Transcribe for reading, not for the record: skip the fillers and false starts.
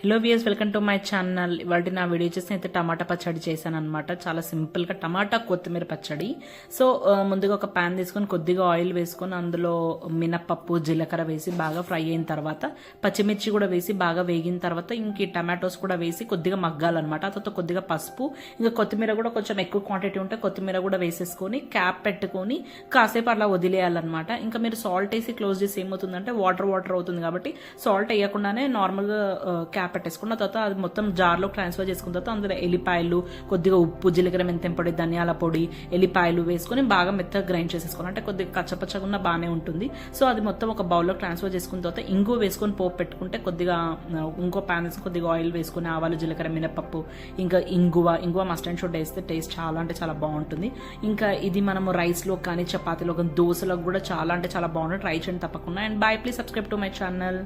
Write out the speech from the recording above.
Hello viewers, welcome to my channel. ఇవాళ నా video చేసి అయితే టమాటా పచ్చడి చేశాను అనమాట. చాలా సింపుల్గా టమాటా కొత్తిమీర పచ్చడి. సో ముందుగా ఒక ప్యాన్ తీసుకొని కొద్దిగా ఆయిల్ వేసుకొని అందులో మినప్పప్పు జీలకర్ర వేసి బాగా ఫ్రై అయిన తర్వాత పచ్చిమిర్చి కూడా వేసి బాగా వేగిన తర్వాత ఇంక టమాటోస్ కూడా వేసి కొద్దిగా మగ్గాలన్నమాట. ఆ తర్వాత కొద్దిగా పసుపు, ఇంకా కొత్తిమీర కూడా కొంచెం ఎక్కువ క్వాంటిటీ ఉంటే కొత్తిమీర కూడా వేసేసుకొని క్యాప్ పెట్టుకొని కాసేపు అలా వదిలేయాలన్నమాట. ఇంకా మీరు సాల్ట్ వేసి క్లోజ్ చేసి ఏమవుతుందంటే వాటర్ అవుతుంది కాబట్టి సాల్ట్ వేయకుండానే నార్మల్గా క్యాప్ పెట్టేసుకున్న తర్వాత అది మొత్తం జార్లో ట్రాన్స్ఫర్ చేసుకున్న తర్వాత అందులో ఎల్లిపాయలు, కొద్దిగా ఉప్పు, జీలకర్ర, మెంతం పొడి, ధనియాల పొడి, ఎల్లిపాయలు వేసుకొని బాగా మెత్తగా గ్రైండ్ చేసేసుకోవాలి. అంటే కొద్దిగా కచ్చపచ్చగా ఉన్న బాగానే ఉంటుంది. సో అది మొత్తం ఒక బౌల్లో ట్రాన్స్ఫర్ చేసుకున్న తర్వాత ఇంగువ వేసుకొని పోపు పెట్టుకుంటే కొద్దిగా ఇంకో ప్యాన్ వేసి కొద్దిగా ఆయిల్ వేసుకుని ఆవాలు, జీలకర్ర, మినపప్పు, ఇంకా ఇంగువ మస్ట్ అండ్ షుడ్ వేస్తే టేస్ట్ చాలా అంటే చాలా బాగుంటుంది. ఇంకా ఇది మనము రైస్లో కానీ చపాతీలో కానీ దోశలో కూడా చాలా అంటే చాలా బాగుంటుంది. ట్రై చేయండి తప్పకుండా. And bye, please subscribe to my channel.